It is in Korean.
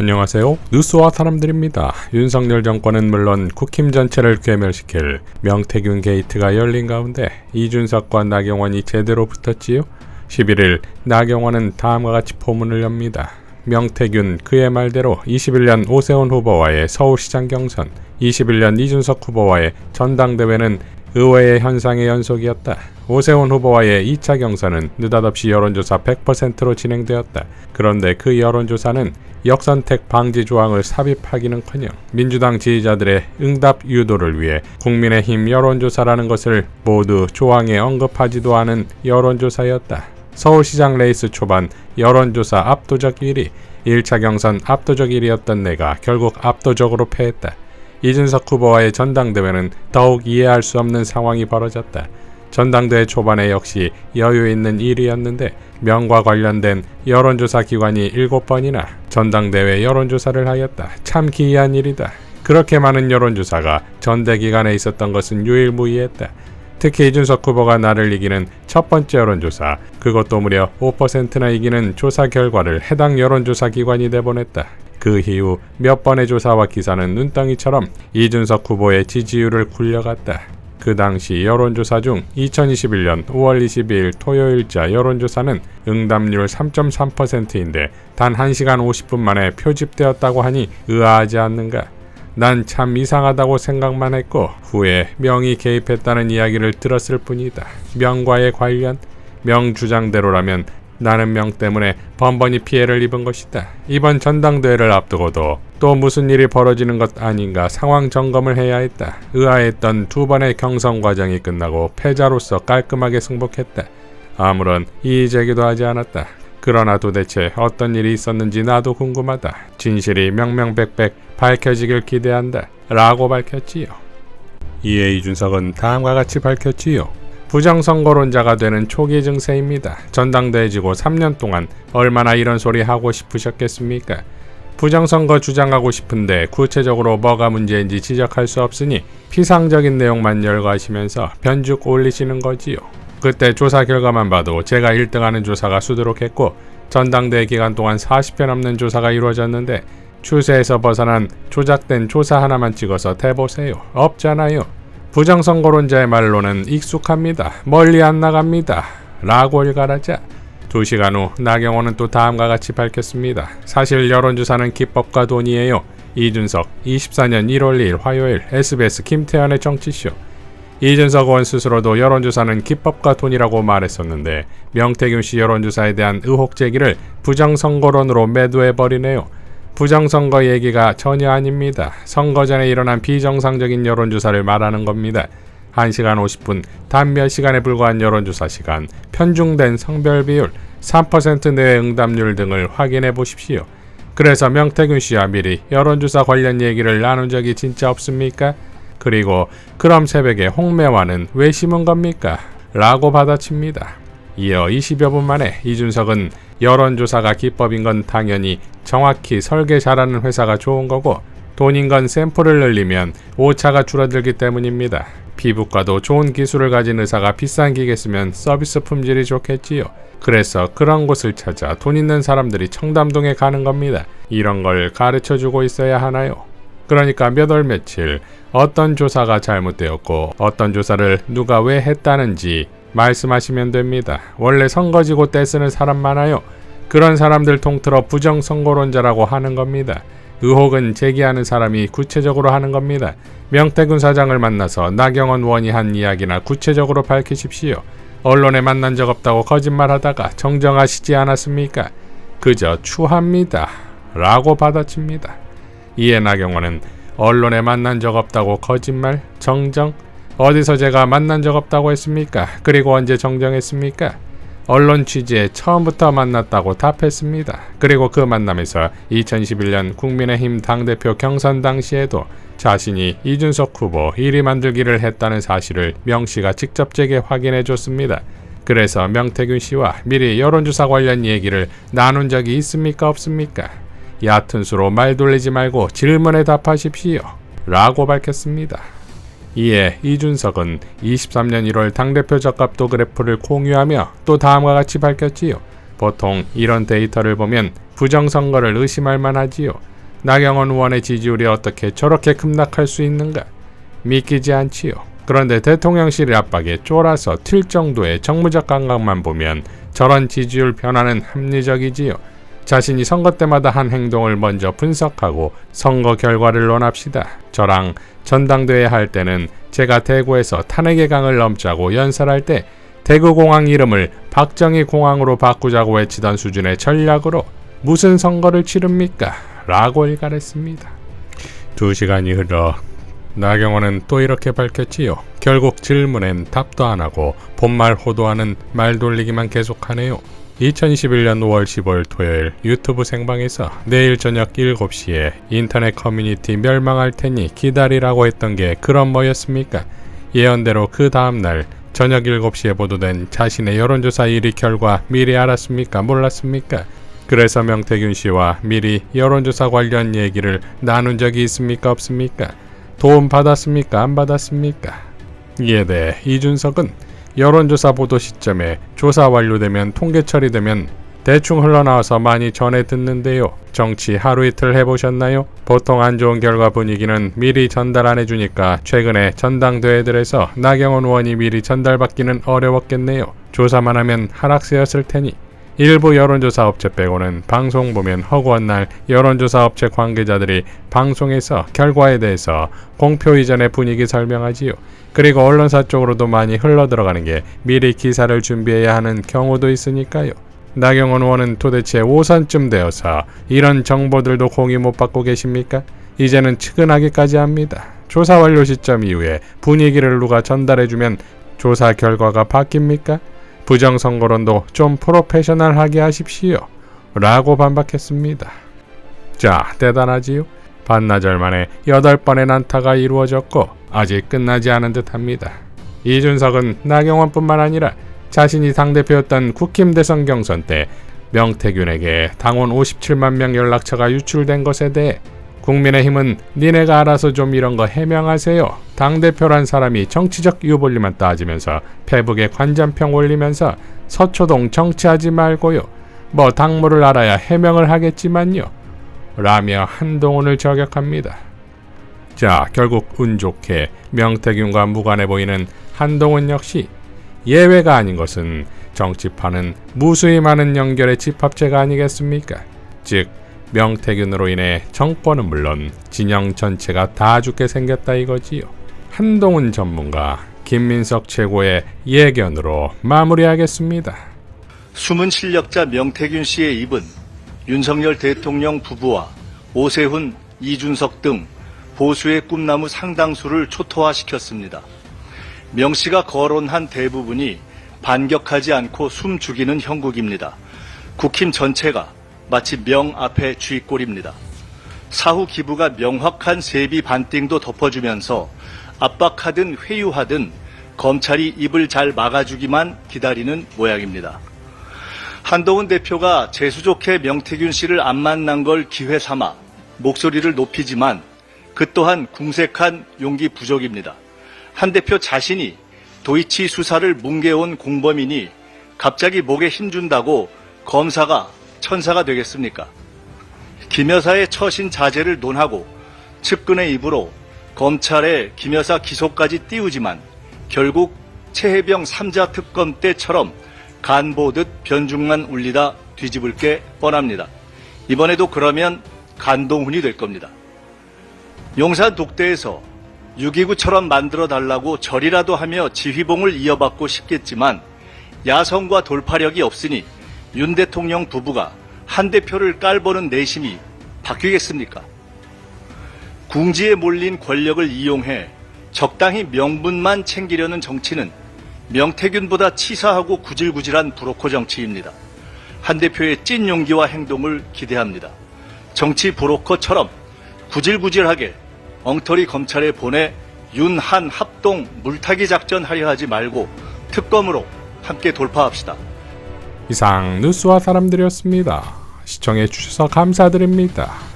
안녕하세요. 뉴스와 사람들입니다. 윤석열 정권은 물론 국힘 전체를 괴멸시킬 명태균 게이트가 열린 가운데 이준석과 나경원이 제대로 붙었지요. 11일 나경원은 다음과 같이 포문을 엽니다. 명태균 그의 말대로 21년 오세훈 후보와의 서울시장 경선, 21년 이준석 후보와의 전당대회는 의외의 현상의 연속이었다. 오세훈 후보와의 2차 경선은 느닷없이 여론조사 100%로 진행되었다. 그런데 그 여론조사는 역선택 방지 조항을 삽입하기는커녕 민주당 지지자들의 응답 유도를 위해 국민의힘 여론조사라는 것을 모두 조항에 언급하지도 않은 여론조사였다. 서울시장 레이스 초반 여론조사 압도적 1위, 1차 경선 압도적 1위였던 내가 결국 압도적으로 패했다. 이준석 후보와의 전당대회는 더욱 이해할 수 없는 상황이 벌어졌다. 전당대회 초반에 역시 여유 있는 1위였는데 명과 관련된 여론조사 기관이 7번이나 전당대회 여론조사를 하였다. 참 기이한 일이다. 그렇게 많은 여론조사가 전대 기간에 있었던 것은 유일무이했다. 특히 이준석 후보가 나를 이기는 첫 번째 여론조사, 그것도 무려 5%나 이기는 조사 결과를 해당 여론조사 기관이 내보냈다. 그 이후 몇 번의 조사와 기사는 눈덩이처럼 이준석 후보의 지지율을 굴려갔다. 그 당시 여론조사 중 2021년 5월 22일 토요일자 여론조사는 응답률 3.3%인데 단 1시간 50분 만에 표집되었다고 하니 의아하지 않는가? 난 참 이상하다고 생각만 했고 후에 명이 개입했다는 이야기를 들었을 뿐이다. 명과의 관련? 명 주장대로라면 나는 명 때문에 번번이 피해를 입은 것이다. 이번 전당대회를 앞두고도 또 무슨 일이 벌어지는 것 아닌가 상황 점검을 해야 했다. 의아했던 두 번의 경선 과정이 끝나고 패자로서 깔끔하게 승복했다. 아무런 이의제기도 하지 않았다. 그러나 도대체 어떤 일이 있었는지 나도 궁금하다. 진실이 명명백백 밝혀지길 기대한다. 라고 밝혔지요. 이에 이준석은 다음과 같이 밝혔지요. 부정선거론자가 되는 초기 증세입니다. 전당대회 지고 3년 동안 얼마나 이런 소리 하고 싶으셨겠습니까? 부정선거 주장하고 싶은데 구체적으로 뭐가 문제인지 지적할 수 없으니 피상적인 내용만 열거하시면서 변죽 올리시는 거지요. 그때 조사 결과만 봐도 제가 1등하는 조사가 수두룩했고 전당대회 기간 동안 40회 넘는 조사가 이루어졌는데 추세에서 벗어난 조작된 조사 하나만 찍어서 대보세요. 없잖아요. 부정선거론자의 말로는 익숙합니다. 멀리 안 나갑니다. 라고 일갈하자 2시간 후 나경원은 또 다음과 같이 밝혔습니다. 사실 여론조사는 기법과 돈이에요. 이준석 24년 1월 2일 화요일 SBS 김태현의 정치쇼. 이준석 의원 스스로도 여론조사는 기법과 돈이라고 말했었는데 명태균 씨 여론조사에 대한 의혹 제기를 부정선거론으로 매도해버리네요. 부정선거 얘기가 전혀 아닙니다. 선거 전에 일어난 비정상적인 여론조사를 말하는 겁니다. 1시간 50분, 단 몇 시간에 불과한 여론조사 시간, 편중된 성별 비율, 3% 내외 응답률 등을 확인해 보십시오. 그래서 명태균 씨와 미리 여론조사 관련 얘기를 나눈 적이 진짜 없습니까? 그리고 그럼 새벽에 홍매화는 왜 심은 겁니까? 라고 받아칩니다. 이어 20여 분 만에 이준석은 여론조사가 기법인 건 당연히 정확히 설계 잘하는 회사가 좋은 거고 돈인 건 샘플을 늘리면 오차가 줄어들기 때문입니다. 피부과도 좋은 기술을 가진 의사가 비싼 기계 쓰면 서비스 품질이 좋겠지요. 그래서 그런 곳을 찾아 돈 있는 사람들이 청담동에 가는 겁니다. 이런 걸 가르쳐주고 있어야 하나요? 그러니까 몇 월 며칠 어떤 조사가 잘못되었고 어떤 조사를 누가 왜 했다는지 말씀하시면 됩니다. 원래 선거지고 떼쓰는 사람 많아요. 그런 사람들 통틀어 부정선거론자라고 하는 겁니다. 의혹은 제기하는 사람이 구체적으로 하는 겁니다. 명태균 사장을 만나서 나경원 의원이 한 이야기나 구체적으로 밝히십시오. 언론에 만난 적 없다고 거짓말하다가 정정하시지 않았습니까? 그저 추합니다. 라고 받아칩니다. 이에 나경원은 언론에 만난 적 없다고 거짓말? 정정? 어디서 제가 만난 적 없다고 했습니까? 그리고 언제 정정했습니까? 언론 취재에 처음부터 만났다고 답했습니다. 그리고 그 만남에서 2011년 국민의힘 당대표 경선 당시에도 자신이 이준석 후보 1위 만들기를 했다는 사실을 명 씨가 직접 제게 확인해 줬습니다. 그래서 명태균 씨와 미리 여론조사 관련 얘기를 나눈 적이 있습니까? 없습니까? 얕은 수로 말 돌리지 말고 질문에 답하십시오. 라고 밝혔습니다. 이에 이준석은 23년 1월 당대표 적합도 그래프를 공유하며 또 다음과 같이 밝혔지요. 보통 이런 데이터를 보면 부정선거를 의심할 만하지요. 나경원 의원의 지지율이 어떻게 저렇게 급락할 수 있는가? 믿기지 않지요. 그런데 대통령실 압박에 쫄아서 튈 정도의 정무적 감각만 보면 저런 지지율 변화는 합리적이지요. 자신이 선거 때마다 한 행동을 먼저 분석하고 선거 결과를 논합시다. 저랑 전당대회 할 때는 제가 대구에서 탄핵의 강을 넘자고 연설할 때 대구공항 이름을 박정희 공항으로 바꾸자고 외치던 수준의 전략으로 무슨 선거를 치릅니까? 라고 일갈했습니다. 2시간이 흘러 나경원은 또 이렇게 밝혔지요. 결국 질문엔 답도 안 하고 본말 호도하는 말 돌리기만 계속하네요. 2021년 5월 15일 토요일 유튜브 생방에서 내일 저녁 7시에 인터넷 커뮤니티 멸망할 테니 기다리라고 했던 게 그런 뭐였습니까? 예언대로 그 다음날 저녁 7시에 보도된 자신의 여론조사 1위 결과 미리 알았습니까? 몰랐습니까? 그래서 명태균 씨와 미리 여론조사 관련 얘기를 나눈 적이 있습니까? 없습니까? 도움 받았습니까? 안 받았습니까? 이에 대해 이준석은 여론조사 보도 시점에 조사 완료되면 통계 처리되면 대충 흘러나와서 많이 전해 듣는데요. 정치 하루 이틀 해보셨나요? 보통 안 좋은 결과 분위기는 미리 전달 안 해주니까 최근에 전당대회들에서 나경원 의원이 미리 전달받기는 어려웠겠네요. 조사만 하면 하락세였을 테니. 일부 여론조사 업체 빼고는 방송 보면 허구한 날 여론조사 업체 관계자들이 방송에서 결과에 대해서 공표 이전의 분위기 설명하지요. 그리고 언론사 쪽으로도 많이 흘러들어가는 게 미리 기사를 준비해야 하는 경우도 있으니까요. 나경원 의원은 도대체 5선쯤 되어서 이런 정보들도 공유 못 받고 계십니까? 이제는 측은하기까지 합니다. 조사 완료 시점 이후에 분위기를 누가 전달해주면 조사 결과가 바뀝니까? 부정선거론도 좀 프로페셔널하게 하십시오. 라고 반박했습니다. 자, 대단하지요? 반나절 만에 8번의 난타가 이루어졌고 아직 끝나지 않은 듯합니다. 이준석은 나경원뿐만 아니라 자신이 당대표였던 국힘 대선 경선 때 명태균에게 당원 57만 명 연락처가 유출된 것에 대해 국민의힘은 니네가 알아서 좀 이런 거 해명하세요. 당대표란 사람이 정치적 유불리만 따지면서 페북에 관전평 올리면서 서초동 정치하지 말고요. 뭐 당무를 알아야 해명을 하겠지만요. 라며 한동훈을 저격합니다. 자, 결국 운 좋게 명태균과 무관해 보이는 한동훈 역시 예외가 아닌 것은 정치판은 무수히 많은 연결의 집합체가 아니겠습니까? 즉 명태균으로 인해 정권은 물론 진영 전체가 다 죽게 생겼다 이거지요. 한동훈 전문가 김민석 최고의 예견으로 마무리하겠습니다. 숨은 실력자 명태균 씨의 입은 윤석열 대통령 부부와 오세훈, 이준석 등 보수의 꿈나무 상당수를 초토화시켰습니다. 명 씨가 거론한 대부분이 반격하지 않고 숨 죽이는 형국입니다. 국힘 전체가 마치 명 앞에 쥐꼬리입니다. 사후 기부가 명확한 세비 반띵도 덮어주면서 압박하든 회유하든 검찰이 입을 잘 막아주기만 기다리는 모양입니다. 한동훈 대표가 재수 좋게 명태균 씨를 안 만난 걸 기회 삼아 목소리를 높이지만 그 또한 궁색한 용기 부족입니다. 한 대표 자신이 도이치 수사를 뭉개온 공범이니 갑자기 목에 힘준다고 검사가 천사가 되겠습니까? 김 여사의 처신 자제를 논하고 측근의 입으로 검찰에 김 여사 기소까지 띄우지만 결국 최혜병 3자 특검 때처럼 간 보듯 변죽만 울리다 뒤집을 게 뻔합니다. 이번에도 그러면 간동훈이 될 겁니다. 용산 독대에서 6.29처럼 만들어달라고 절이라도 하며 지휘봉을 이어받고 싶겠지만 야성과 돌파력이 없으니 윤 대통령 부부가 한 대표를 깔보는 내심이 바뀌겠습니까? 궁지에 몰린 권력을 이용해 적당히 명분만 챙기려는 정치는 명태균보다 치사하고 구질구질한 브로커 정치입니다. 한 대표의 찐 용기와 행동을 기대합니다. 정치 브로커처럼 구질구질하게 엉터리 검찰에 보내 윤한 합동 물타기 작전 하려 하지 말고 특검으로 함께 돌파합시다. 이상 뉴스와 사람들이었습니다. 시청해 주셔서 감사드립니다.